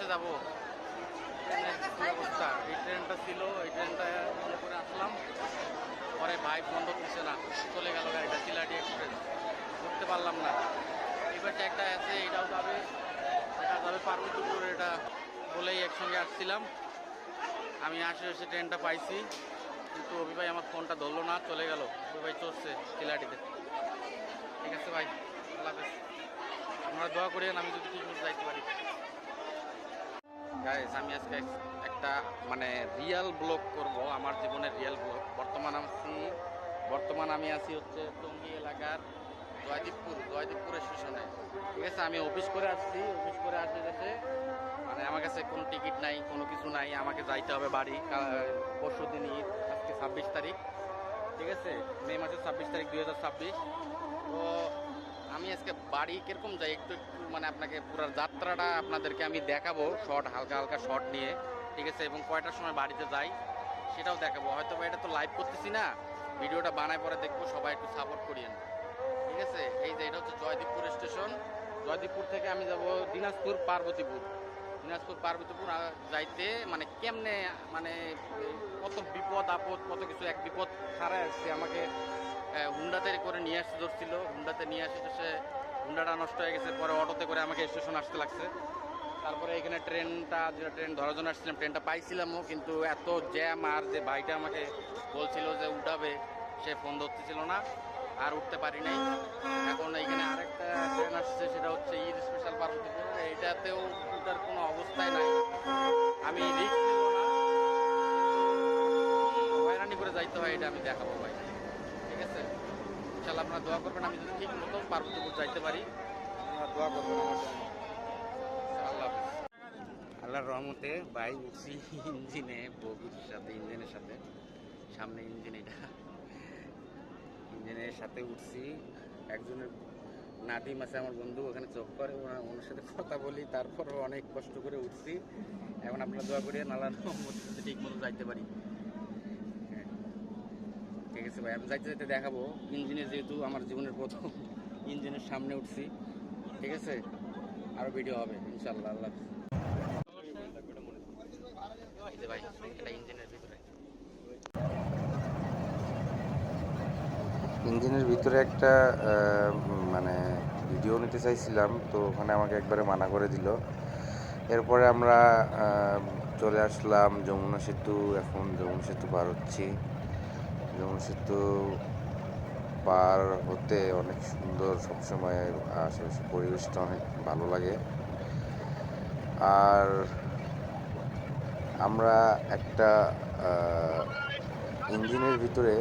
বাংলাদেশে যাবো, ট্রেনের কি অবস্থা। এই ট্রেনটা ছিল, এই ট্রেনটা করে আসলাম, পরে ভাই বন্ধ দিচ্ছে না, চলে গেল গাড়িটা, সিলাটি এক্সপ্রেস, উঠতে পারলাম না। এবার একটা আছে, এটাও যাবে, এটা যাবে পার্বতীপুর, এটা বলেই একসঙ্গে আসছিলাম। আমি এসে ট্রেনটা পাইছি, কিন্তু অভি ভাই আমার ফোনটা ধরলো না, চলে গেল। অভি ভাই চলছে সিলাটিতে। ঠিক আছে ভাই, আল্লাহ হাফেজ। আপনারা দোয়া করেন আমি যদি ঠিক মতো যাইতে পারি। গাইস, আমি আজকে একটা মানে রিয়েল ব্লগ করব, আমার জীবনের রিয়েল ব্লগ। বর্তমান আমি আছি হচ্ছে টঙ্গী এলাকার জয়দীপপুর স্টেশনে। ঠিক আছে, আমি অফিস করে আসছি, অফিস করে আসতে যেতে মানে আমার কাছে কোনো টিকিট নাই, কোনো কিছু নাই, আমাকে যাইতে হবে বাড়ি। পরশু দিন ঈদ, আজকে 26 তারিখ। ঠিক আছে, মে মাসের 26 তারিখ 2026। তো আমি আজকে বাড়ি কিরকম যাই একটু একটু মানে আপনাকে পুরো যাত্রাটা আপনাদেরকে আমি দেখাবো, শর্ট হালকা হালকা শর্ট নিয়ে। ঠিক আছে, এবং কয়টার সময় বাড়িতে যাই সেটাও দেখাবো। হয়তো বা এটা তো লাইভ করতেছি না, ভিডিওটা বানায় পরে দেখবো, সবাই একটু সাপোর্ট করিয়েন। ঠিক আছে, এই যে এটা হচ্ছে জয়দীপপুর স্টেশন। জয়দীপপুর থেকে আমি যাব দিনাজপুর পার্বতীপুর যাইতে মানে কেমনে মানে কত বিপদ আপদ, কত কিছু, এক বিপদ ছাড়াই আসছে। আমাকে হুন্ডাতে করে নিয়ে আসতে ধরছিল, হুন্ডাতে নিয়ে আসতে সে হুন্ডাটা নষ্ট হয়ে গেছে, পরে অটোতে করে আমাকে স্টেশন আসতে লাগছে। তারপরে এখানে যেটা ট্রেন ধরার জন্য আসছিলাম, ট্রেনটা পাইছিলামও, কিন্তু এত জ্যাম, আর যে ভাইটা আমাকে বলছিল যে উঠাবে, সে ফোন ধরতেছিল না, আর উঠতে পারি নাই। এখন এইখানে আরেকটা ট্রেন আসছে, সেটা হচ্ছে ঈদ স্পেশাল পার্বতীপুর। এইটাতেও উঠার কোনো অবস্থায় নাই, আমি রিস্ক নেব না, কিন্তু হয়রানি করে যাইতে হয়, এটা আমি দেখাবো ভাই। ঠিক আছে, ইনশাল্লাহ আপনারা দোয়া করবেন, আমি যদি ঠিক মতো পার্বতীপুর যাইতে পারি, আপনারা দোয়া করবেন আমার জন্য। আল্লাহ হাফেজ। আল্লাহর রহমতে ভাই উঠছি ইঞ্জিনের সাথে সামনে ইঞ্জিনের সাথে উঠছি। একজনের নাদিম আছে আমার বন্ধু, ওখানে চোখ করে, ওনার সাথে কথা বলি, তারপর অনেক কষ্ট করে উঠছি। এখন আপনারা দোয়া করি আল্লাহর রহমতে ঠিক মতো যাইতে পারি। হ্যাঁ, ঠিক আছে ভাই, আমি যাইতে যাইতে দেখাবো ইঞ্জিনের, যেহেতু আমার জীবনের প্রথম ইঞ্জিনের সামনে উঠছি। ঠিক আছে, আরও ভিডিও হবে ইনশাল্লাহ। আল্লাহ ভাই, এটা ইঞ্জিনের ভিতরে একটা মানে ভিডিও নিতে চাইছিলাম, তো ওখানে আমাকে একবারে মানা করে দিল। এরপরে আমরা চলে আসলাম যমুনা সেতু। এখন যমুনা সেতু পার হচ্ছি। যমুনা সেতু পার হতে অনেক সুন্দর, সবসময় আশেপাশে পরিবেশটা অনেক ভালো লাগে। আর আমরা একটা ইঞ্জিনের ভিতরে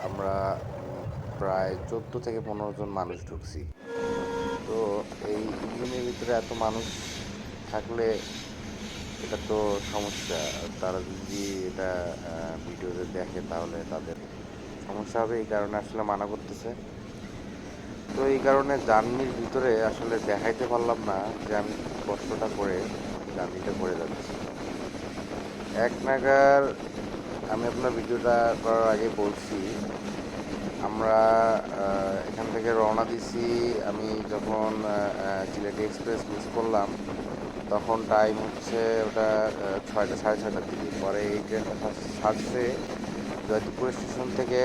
আমরা প্রায় 14 থেকে 15 জন মানুষ ঢুকছি। তো এই ইঞ্জিনের ভিতরে এত মানুষ থাকলে এটা তো সমস্যা। তারা যদি এটা ভিডিওতে দেখে তাহলে তাদের সমস্যা হবে, এই কারণে আসলে মানা করতেছে। তো এই কারণে জার্নির ভিতরে আসলে দেখাইতে পারলাম না যে আমি কষ্টটা করে জার্নিটা করে যাচ্ছি। এক নাগার আমি আপনার ভিডিওটা করার আগে বলছি, আমরা এখান থেকে রওনা দিছি। আমি যখন সিলেটি এক্সপ্রেস মিস করলাম, তখন টাইম হচ্ছে ওটা 6টা, 6:30টার দিকে। পরে এই ট্রেনটা ছাড়ছে জয়দেবপুর স্টেশন থেকে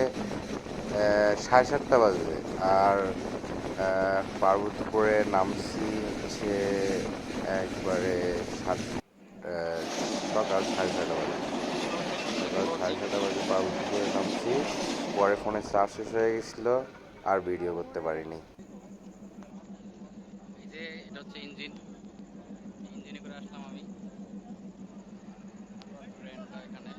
7:30 বাজবে। আর পার্বতীপুরে নামছি হচ্ছে একবারে সকাল 6:30 বাজে। সকাল 6:30 বাজে পার্বতীপুরে নামছি। পরে ফোনে চার্জ শেষ হয়ে গেছিলো, আর ভিডিও করতে পারিনি। এই যে এটা হচ্ছে ইঞ্জিনে করে আসলাম আমি। ট্রেনটা এখানে,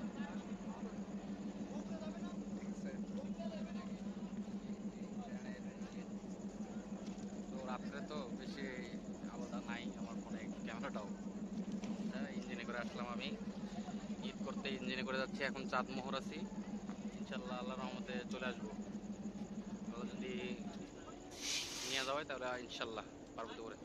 তো রাত্রে তো বেশি আলাদা নাই আমার ফোনে, একটু ক্যামেরাটাও ইঞ্জিনে করে আসলাম আমি। ঈদ করতে ইঞ্জিনে করে যাচ্ছি। এখন চাঁদমোহর আছি, ইনশাল্লাহ আল্লাহর রহমতে চলে আসবো। আল্লাহ যদি নিয়ে যাওয়া হয় তাহলে ইনশাল্লাহ পার্বতীপুরে।